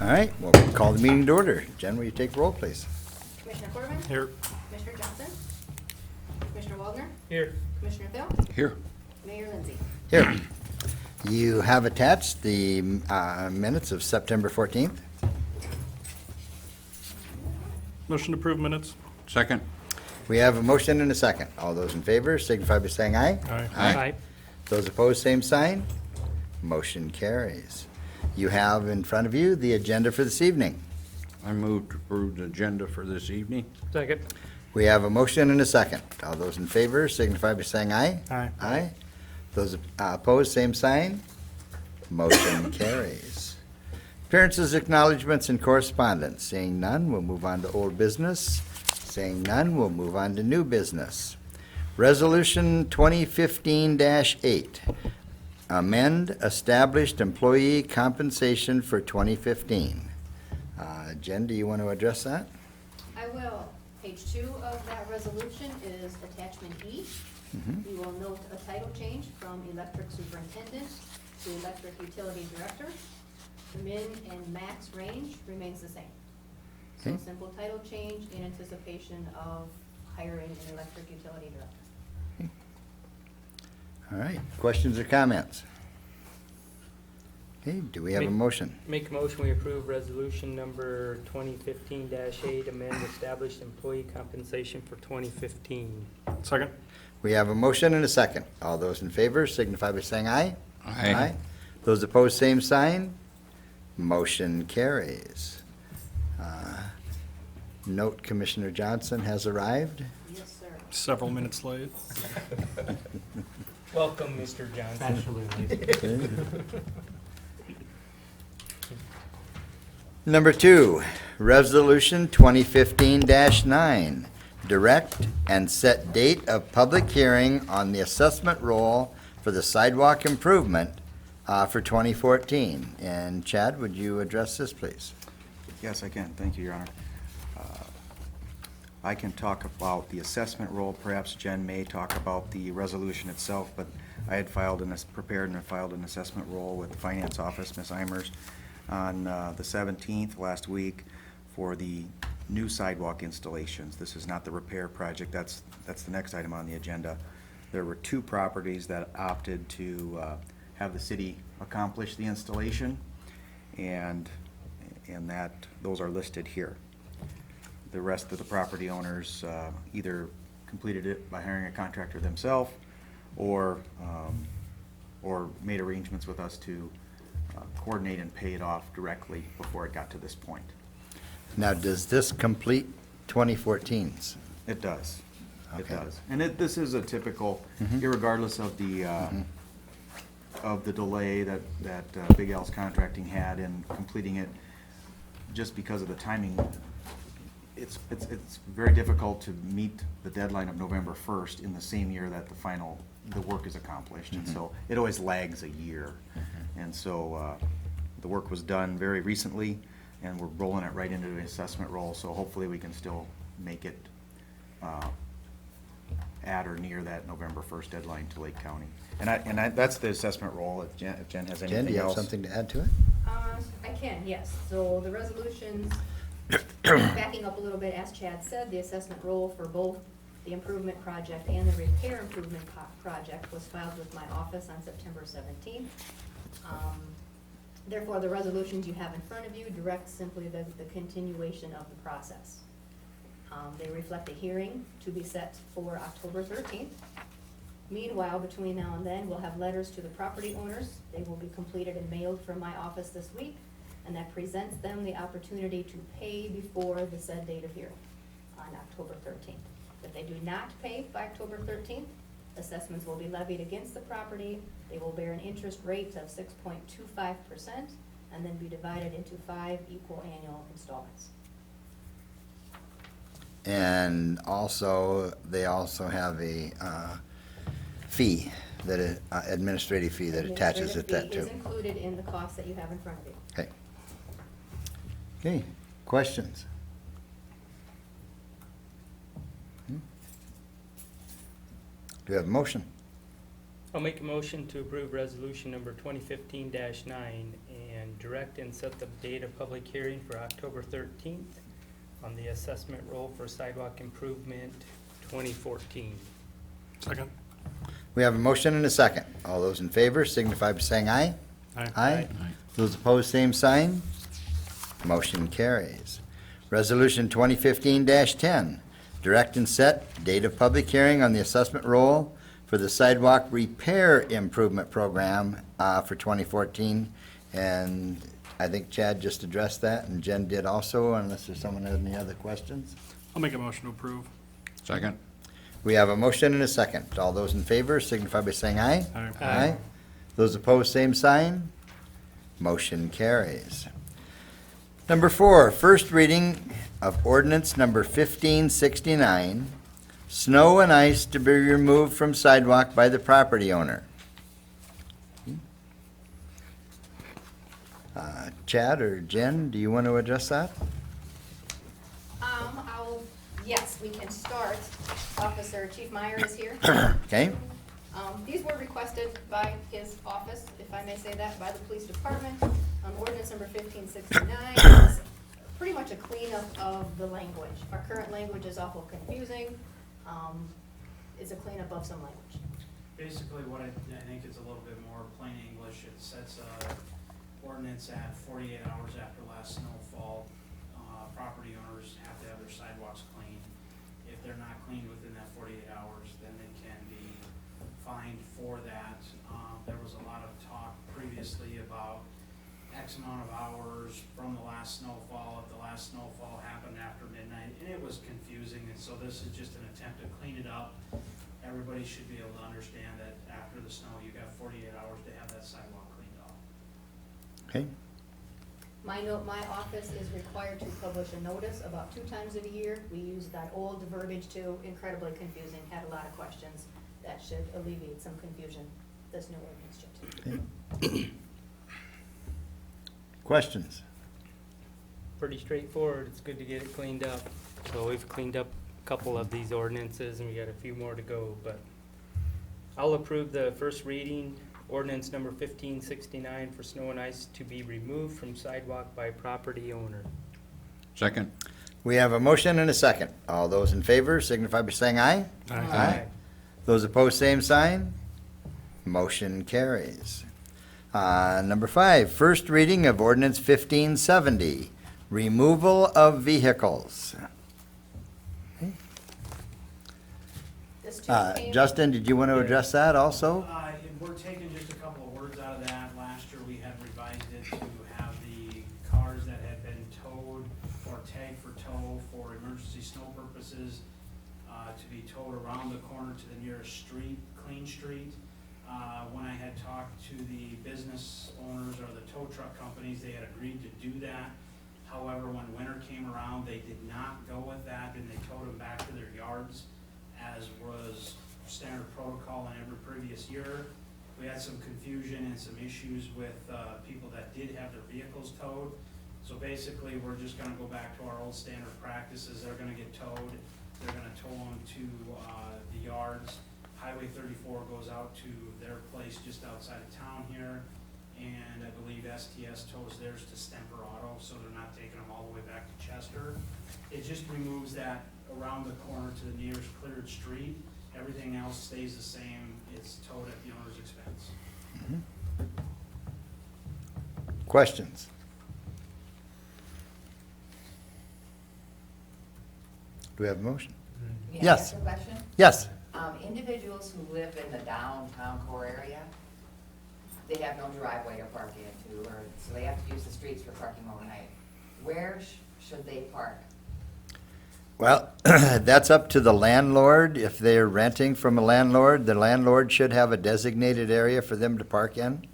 All right, we'll call the meeting to order. Jen, will you take roll, please? Commissioner Corbin? Here. Commissioner Johnson? Commissioner Waldner? Here. Commissioner Thill? Here. Mayor Lindsay? Here. You have attached the minutes of September 14th. Motion to approve minutes. Second. We have a motion and a second. All those in favor signify by saying aye. Aye. Those opposed, same sign. Motion carries. You have in front of you the agenda for this evening. I move to approve the agenda for this evening. Second. We have a motion and a second. All those in favor signify by saying aye. Aye. Aye. Those opposed, same sign. Motion carries. Appearances, acknowledgements, and correspondence. Seeing none, we'll move on to old business. Seeing none, we'll move on to new business. Resolution 2015-8. Amend established employee compensation for 2015. Jen, do you want to address that? I will. Page 2 of that resolution is attachment E. You will note a title change from electric superintendent to electric utility director. The min and max range remains the same. So Okay. simple title change in anticipation of hiring an electric utility director. All right, questions or comments? Okay, do we have a motion? Make a motion, we approve resolution number 2015-8, amend established employee compensation for 2015. Second. We have a motion and a second. All those in favor signify by saying aye. Aye. Those opposed, same sign. Motion carries. Note Commissioner Johnson has arrived. Yes, sir. Several minutes late. Welcome, Mr. Johnson. Number 2, Resolution 2015-9, direct and set date of public hearing on the assessment roll for the sidewalk improvement for 2014. And Chad, would you address this, please? Yes, I can. Thank you, Your Honor. I can talk about the assessment roll. Perhaps Jen may talk about the resolution itself, but I had prepared and filed an assessment roll with the Finance Office, Ms. Eimers, on the 17th last week for the new sidewalk installations. This is not the repair project. That's the next item on the agenda. There were 2 properties that opted to have the city accomplish the installation, and those are listed here. The rest of the property owners either completed it by hiring a contractor themselves or made arrangements with us to coordinate and pay it off directly before it got to this point. Now, does this complete 2014's? It does. It Okay. does. And this is a typical, irregardless of the delay that Big L's Contracting had in completing it, just because of the timing, it's very difficult to meet the deadline of November 1st in the same year that the work is accomplished. And so it always lags a year. And so the work was done very recently, and we're rolling it right into the assessment roll, so hopefully we can still make it at or near that November 1st deadline to Lake County. And that's the assessment roll. If Jen has anything else. Jen, do you have something to add to it? I can, yes. So the resolutions, backing up a little bit, as Chad said, the assessment roll for both the improvement project and the repair improvement project was filed with my office on September 17th. Therefore, the resolutions you have in front of you direct simply the continuation of the process. They reflect a hearing to be set for October 13th. Meanwhile, between now and then, we'll have letters to the property owners. They will be completed and mailed from my office this week, and that presents them the opportunity to pay before the said date of hearing on October 13th. If they do not pay by October 13th, assessments will be levied against the property. They will bear an interest rate of 6.25% and then be divided into 5 equal annual installments. And also, they also have a fee, administrative fee that attaches with that too. Administrative fee is included in the cost that you have in front of you. Okay. Okay, questions? Do we have a motion? I'll make a motion to approve resolution number 2015-9 and direct and set the date of public hearing for October 13th on the assessment roll for sidewalk improvement 2014. Second. We have a motion and a second. All those in favor signify by saying aye. Aye. Aye. Those opposed, same sign. Motion carries. Resolution 2015-10, direct and set date of public hearing on the assessment roll for the sidewalk repair improvement program for 2014. And I think Chad just addressed that, and Jen did also, unless there's someone has any other questions. I'll make a motion to approve. Second. We have a motion and a second. All those in favor signify by saying aye. Aye. Aye. Those opposed, same sign. Motion carries. Number 4, first reading of ordinance number 1569, snow and ice to be removed from sidewalk by the property owner. Chad or Jen, do you want to address that? Yes, we can start. Officer Chief Meyer is here. Okay? These were requested by his office, if I may say that, by the police department. Ordinance number 1569 is pretty much a cleanup of the language. Our current language is awful confusing. It's a cleanup of some language. Basically, what I think is a little bit more plain English, it sets a ordinance at 48 hours after last snowfall. Property owners have to have their sidewalks cleaned. If they're not cleaned within that 48 hours, then they can be fined for that. There was a lot of talk previously about X amount of hours from the last snowfall, if the last snowfall happened after midnight, and it was confusing, and so this is just an attempt to clean it up. Everybody should be able to understand that after the snow, you got 48 hours to have that sidewalk cleaned up. Okay? My office is required to publish a notice about 2 times a year. We use that old verbiage too, incredibly confusing, had a lot of questions. That should alleviate some confusion, this new ordinance should. Questions? Pretty straightforward. It's good to get it cleaned up. So we've cleaned up a couple of these ordinances and we got a few more to go, but I'll approve the first reading, ordinance number 1569 for snow and ice to be removed from sidewalk by property owner. Second. We have a motion and a second. All those in favor signify by saying aye. Aye. Those opposed, same sign. Motion carries. Number 5, first reading of ordinance 1570, removal of vehicles. This too came. Justin, did you want to address that also? We're taking just a couple of words out of that. Last year, we had revised it to have the cars that had been towed or tagged for tow for emergency snow purposes to be towed around the corner to the nearest street, clean street. When I had talked to the business owners or the tow truck companies, they had agreed to do that. However, when winter came around, they did not go with that, and they towed them back to their yards, as was standard protocol in every previous year. We had some confusion and some issues with people that did have their vehicles towed. So basically, we're just gonna go back to our old standard practices. They're gonna get towed. They're gonna tow them to the yards. Highway 34 goes out to their place just outside of town here. And I believe STS tows theirs to Stemper Auto, so they're not taking them all the way back to Chester. It just removes that around the corner to the nearest cleared street. Everything else stays the same. It's towed at the owner's expense. Questions? Do we have a motion? May I Yes. ask a question? Yes. Individuals who live in the downtown core area, they have no driveway to park into, or, so they have to use the streets for parking overnight. Where should they park? Well, that's up to the landlord. If they're renting from a landlord, the landlord should have a designated area for them to park in.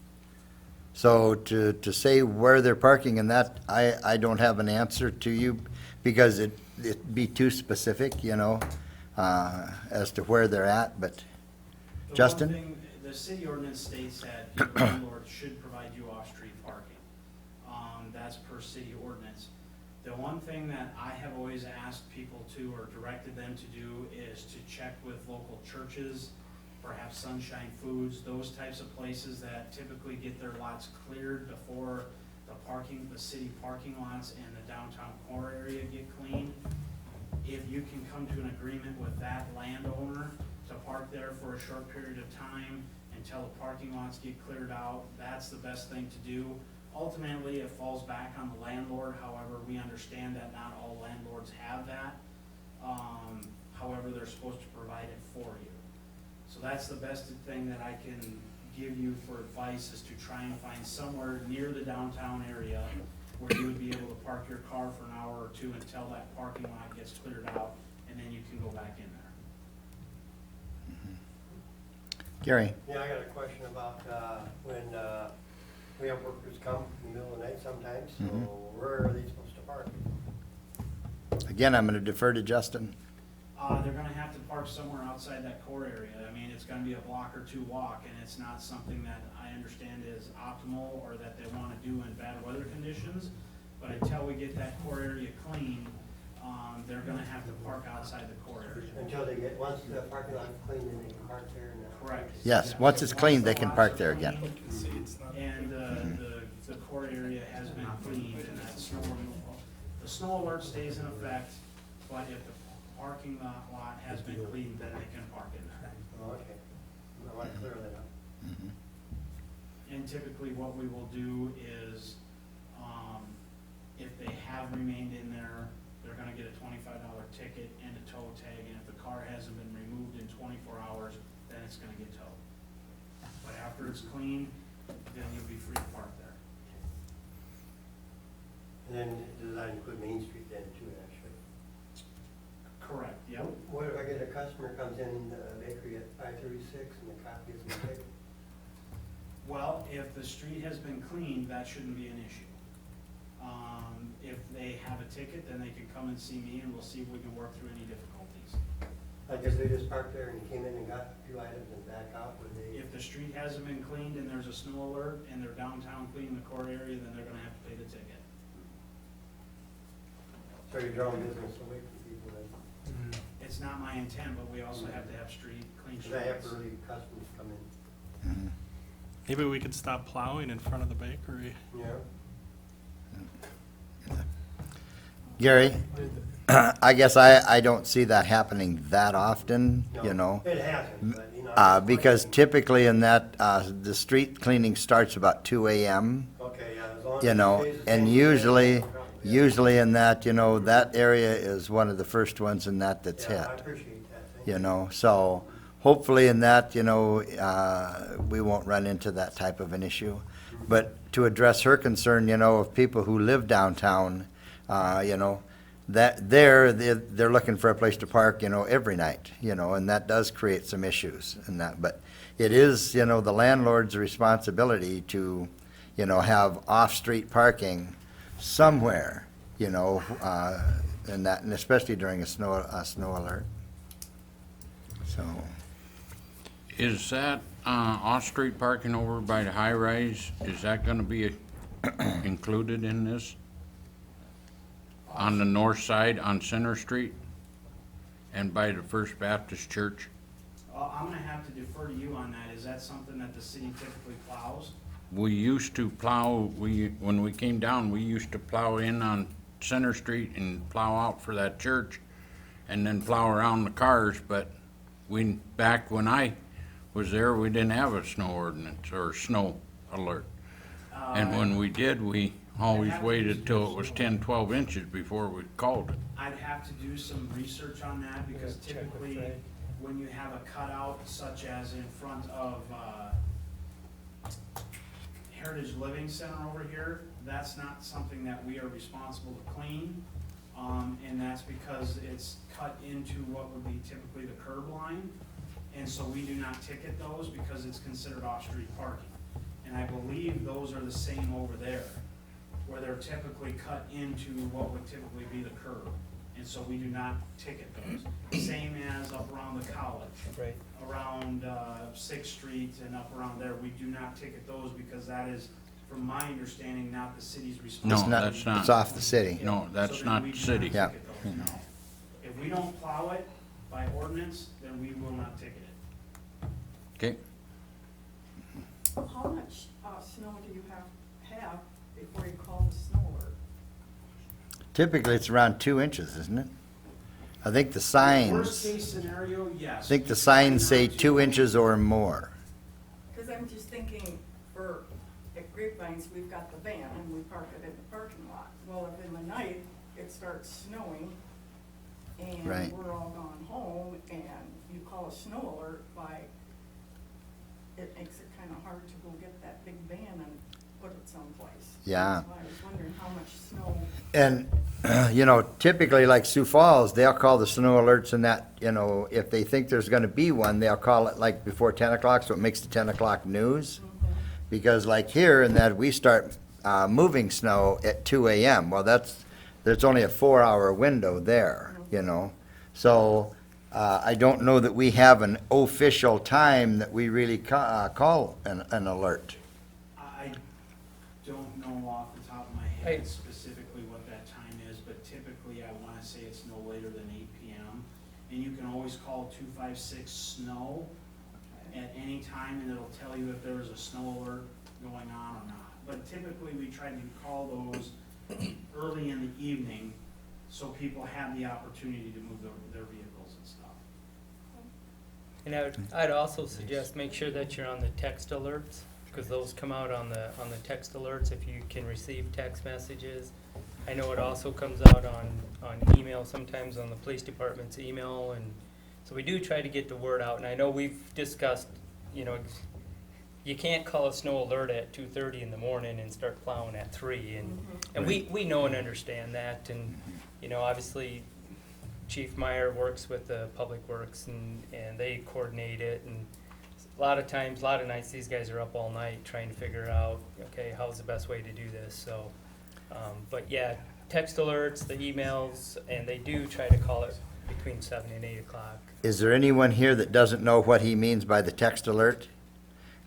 So to say where they're parking in that, I don't have an answer to you because it'd be too specific, you know, as to where they're at, but The Justin? one thing, the city ordinance states that your landlord should provide you off-street parking. That's per city ordinance. The one thing that I have always asked people to, or directed them to do, is to check with local churches, perhaps Sunshine Foods, those types of places that typically get their lots cleared before the city parking lots and the downtown core area get cleaned. If you can come to an agreement with that landowner to park there for a short period of time until the parking lots get cleared out, that's the best thing to do. Ultimately, it falls back on the landlord, however, we understand that not all landlords have that. However, they're supposed to provide it for you. So that's the best thing that I can give you for advice, is to try and find somewhere near the downtown area where you would be able to park your car for an hour or two until that parking lot gets cleared out, and then you can go back in there. Gary? Yeah, I got a question about, when, we have workers come in the middle of the night sometimes, so Mhm. where are they supposed to park? Again, I'm gonna defer to Justin. They're gonna have to park somewhere outside that core area. I mean, it's gonna be a block or two walk, and it's not something that I understand is optimal or that they wanna do in bad weather conditions. But until we get that core area clean, they're gonna have to park outside the core area. Until they get, once the parking lot's clean, then they can park there and. Correct. Yes, once it's cleaned, they can park there again. And the core area has been cleaned, and that snow removal, the snow alert stays in effect, but if the parking lot has been cleaned, then they can park in there. Oh, okay. I want to clear that up. Mhm. And typically what we will do is, if they have remained in there, they're gonna get a $25 ticket and a tow tag, and if the car hasn't been removed in 24 hours, then it's gonna get towed. But after it's clean, then you'll be free to park there. And then does that include Main Street then too, actually? Correct, yep. What if I get a customer comes in the bakery at 5:36 and the cop gives them a ticket? Well, if the street has been cleaned, that shouldn't be an issue. If they have a ticket, then they can come and see me, and we'll see if we can work through any difficulties. Like if they just parked there and came in and got a few items and back out, would they? If the street hasn't been cleaned and there's a snow alert and they're downtown cleaning the core area, then they're gonna have to pay the ticket. So you're drawing business away from people then? It's not my intent, but we also have to have clean Because I have streets. early customers come in. Mhm. Maybe we could stop plowing in front of the bakery. Yeah. Gary, I guess I don't see that happening that often, you know? It hasn't, but you know. Because typically in that, the street cleaning starts about 2 AM, Okay, yeah, as long as. you it know, stays the and same, usually, no problem, yeah. usually in that, you know, that area is one of the first ones in that that's Yeah, I hit, appreciate that, thank you know? So hopefully in that, you know, we won't run into that type of an issue. But to address her concern, you know, of people who live downtown, you know, that they're looking for a place to park, you know, every night, you know, and that does create some issues in that. But it is, you know, the landlord's responsibility to, you know, have off-street parking somewhere, you know, and that, and especially during a snow alert. So, Is that off-street parking over by the high-rise, is that gonna be included in this? On the north side on Center Street and by the First Baptist Church? I'm gonna have to defer to you on that. Is that something that the city typically plows? We used to plow, when we came down, we used to plow in on Center Street and plow out for that church and then plow around the cars, but back when I was there, we didn't have a snow ordinance or snow alert. And when we did, we always waited till it was 10, 12 inches before we called it. I'd have to do some research on that, because Yeah, check with typically, Fred. when you have a cutout such as in front of, Heritage Living Center over here, that's not something that we are responsible to clean. And that's because it's cut into what would be typically the curb line. And so we do not ticket those because it's considered off-street parking. And I believe those are the same over there, where they're typically cut into what would typically be the curb. And so we do not ticket those. Same as up around the college, Right. around 6th Street and up around there, we do not ticket those because that is, from my understanding, not the city's it's responsibility. No, not, that's not. it's off the city. No, that's So then not we do city. Yeah. ticket those, no. If we don't plow it by ordinance, then we will not ticket it. Okay, How much snow do you have before you call the snow alert? Typically, it's around 2 inches, isn't it? I think the Worst signs, case scenario, yes. I think the signs say 2 inches or more. Because I'm just thinking, at Grapevines, we've got the van and we park it in the parking lot. Well, if in the night it starts snowing Right. and we're all gone home and you call a snow alert it makes it kind of hard to go get that big van and put it someplace. Yeah. That's why I was wondering how much snow. And, typically like Sioux Falls, they'll call the snow alerts and that, if they think there's gonna be one, they'll call it like before 10 o'clock, so it makes the 10 o'clock news. Because like here, in that we start moving snow at 2 a.m., well, there's only a 4-hour window there, So I don't know that we have an official time that we really call an alert. I don't know off the top of my Hey. head specifically what that time is, but typically I want to say it's no later than 8 p.m. And you can always call 256 snow at any time, and it'll tell you if there is a snow alert going on or not. But typically, we try to call those early in the evening, so people have the opportunity to move their vehicles and stuff. And I'd also suggest make sure that you're on the text alerts, because those come out on the text alerts if you can receive text messages. I know it also comes out on email, sometimes on the police department's email, and so we do try to get the word out. And I know we've discussed, you can't call a snow alert at 2:30 in the morning and start plowing at 3, and we know and understand that, and obviously Chief Meyer works with the Public Works and they coordinate it, and a lot of nights these guys are up all night trying to figure out, okay, how's the best way to do this, so but yeah, text alerts, the emails, and they do try to call it between 7 and 8 o'clock. Is there anyone here that doesn't know what he means by the text alert?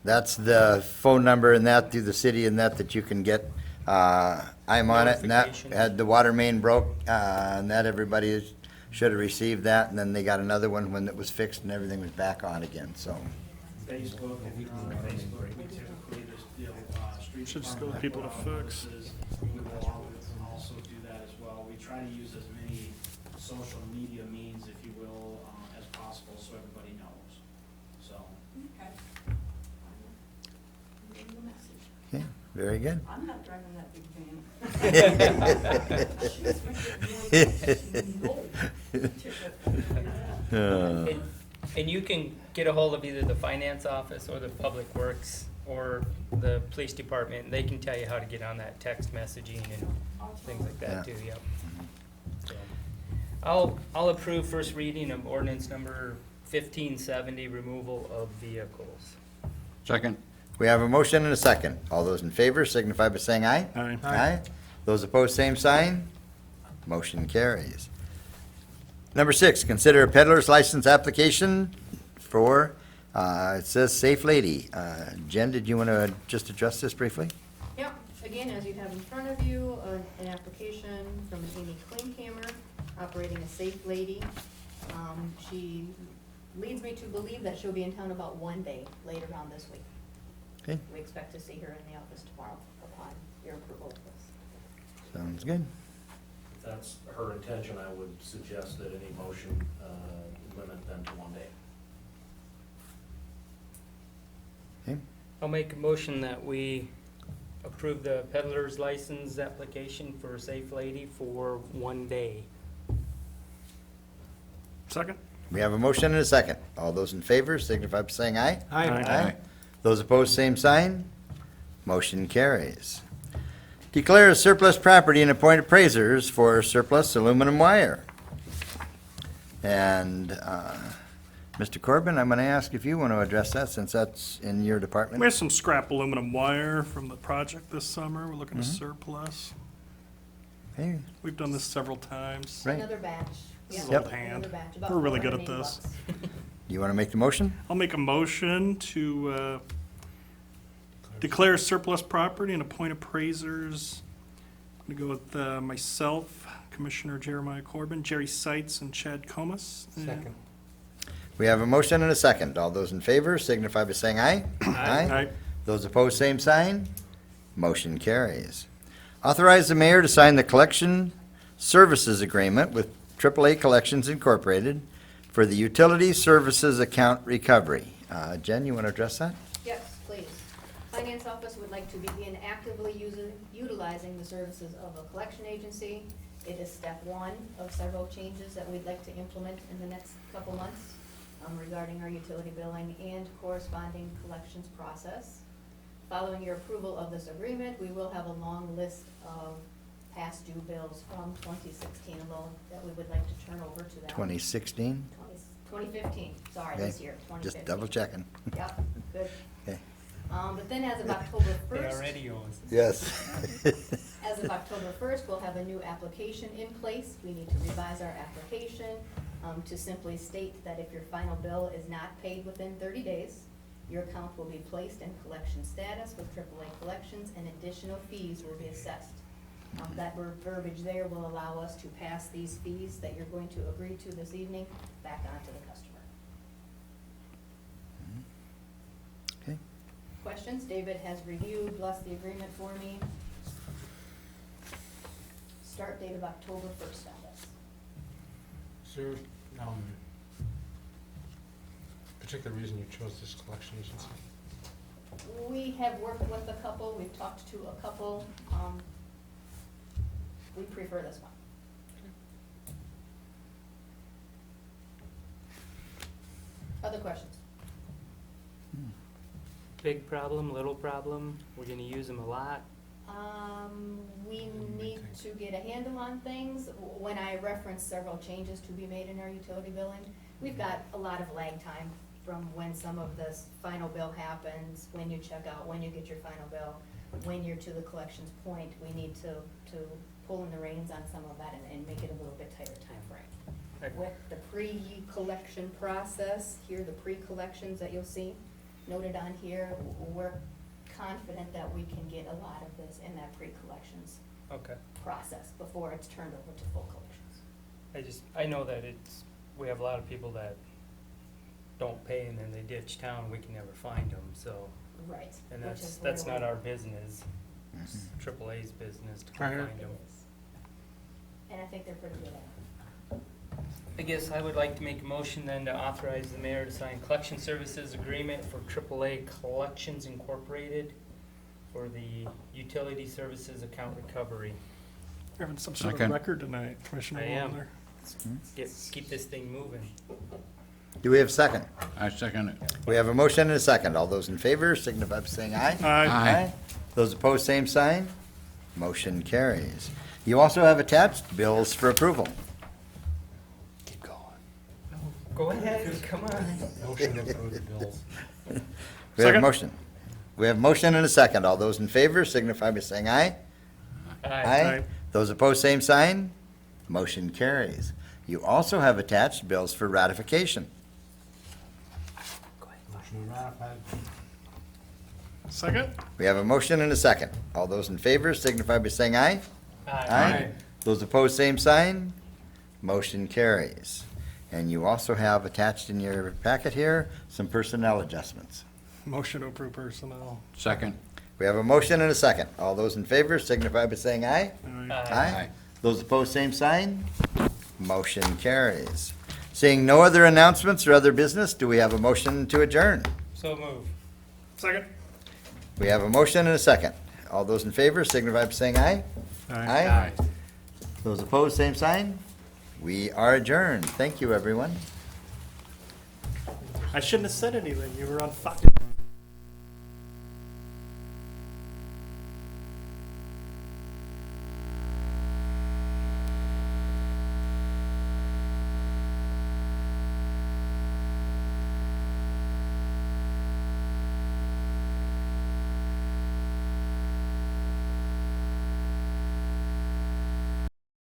That's the phone number and that through the city and that you can get, I'm on it, and that Notifications. had the water main broke, and that everybody should have received that, and then they got another one when it was fixed and everything was back on again, so. Facebook, if you're on Facebook, we typically just, street Should just go department with people to have fix. notices. We will also do that as well. We try to use as many social media means, if you will, as possible, so everybody knows, so. Okay. I'm getting the message. Okay, very good. I'm not driving that big van. And you can get a hold of either the finance office or the Public Works or the police department, and they can tell you how to get on that text messaging and things like that too, yep. So, I'll approve first reading of ordinance number 1570, removal of vehicles. Second. We have a motion and a second. All those in favor signify by saying aye. Aye. Aye. Those opposed, same sign. Motion carries. Number 6, consider a peddler's license application for, it says Safe Lady. Jen, did you want to just address this briefly? Yep, again, as you have in front of you, an application from Amy Klinkhammer, operating a Safe Lady. She leads me to believe that she'll be in town about one day later on this week. Okay, We expect to see her in the office tomorrow upon your approval of this. sounds good. If that's her intention, I would suggest that any motion limit them to 1 day. Okay, I'll make a motion that we approve the peddler's license application for Safe Lady for 1 day. Second? we have a motion and a second. All those in favor signify by saying aye. Aye. Those opposed, same sign. Motion carries. Declare as surplus property and appoint appraisers for surplus aluminum wire. And, Mr. Corbin, I'm going to ask if you want to address that since that's in your We department. have some scrap aluminum wire from the project this summer. We're looking to surplus. Okay, We've done this several times. Right. Another batch. This is Yeah, old hand. another batch, about We're really good at $480. this. You want to make the motion? I'll make a motion to declare surplus property and appoint appraisers. I'm going to go with myself, Commissioner Jeremiah Corbin, Jerry Seitz, and Chad Comas. Second. We have a motion and a second. All those in favor signify by saying aye. Aye. Those opposed, same sign. Motion carries. Authorize the mayor to sign the collection services agreement with AAA Collections Incorporated for the utility services account recovery. Jen, you want to address that? Yes, please. Finance office would like to begin actively utilizing the services of a collection agency. It is step one of several changes that we'd like to implement in the next couple months regarding our utility billing and corresponding collections process. Following your approval of this agreement, we will have a long list of past due bills from 2016 alone that we would like to turn over to them. 2016? 2015, sorry, Okay. this year, 2015. Just double checking. Yep, good. Okay. But then as of October They 1st, already own us. Yes. as of October 1st, we'll have a new application in place. We need to revise our application to simply state that if your final bill is not paid within 30 days, your account will be placed in collection status with AAA Collections and additional fees will be assessed. That verbiage there will allow us to pass these fees that you're going to agree to this evening back on to the customer. Okay. Questions? David has reviewed, blessed the agreement for me. Start date of October 1st on this. Is there, particular reason you chose this collection agency? We have worked with a couple, we've talked to a couple. We prefer this one. Other questions? Big problem, little problem? We're gonna use them a lot? We need to get a handle on things. When I reference several changes to be made in our utility billing, we've got a lot of lag time from when some of this final bill happens, when you check out, when you get your final bill, when you're to the collections point. We need to pull in the reins on some of that and make it a little bit tighter timeframe. With the pre-collection process, here, the pre-collections that you'll see noted on here, we're confident that we can get a lot of this in that pre-collections Okay. process before it's turned over to full collections. I know that we have a lot of people that don't pay and then they ditch town, we can never find them, so. Right. And which that's is where not we- our business, it's Mhm. AAA's business to Right. find It them. is. And I think they're pretty good at it. I guess I would like to make a motion then to authorize the mayor to sign collection services agreement for AAA Collections Incorporated for the utility services account recovery. You're having some sort of Second. record tonight, Commissioner I am. Wallner. Keep this thing moving. Do we have a second? I second it. We have a motion and a second. All those in favor signify by saying aye. Aye. Aye. Those opposed, same sign. Motion carries. You also have attached bills for approval. Keep going. Go ahead, come on. Motion to approve the bills. We have a Second. motion. We have a motion and a second. All those in favor signify by saying aye. Aye. Those opposed, same sign. Motion carries. You also have attached bills for ratification. Motion ratified. Second? We have a motion and a second. All those in favor signify by saying aye. Those opposed, same sign. Motion carries. And you also have attached in your packet here some personnel adjustments. Motion to approve personnel. Second. We have a motion and a second. All those in favor signify by saying aye. Aye. Those opposed, same sign. Motion carries. Seeing no other announcements or other business, do we have a motion to adjourn? So move. Second? We have a motion and a second. All those in favor signify by saying aye. Aye. Those opposed, same sign. We are adjourned. Thank you, everyone. I shouldn't have said anything. You were on fire.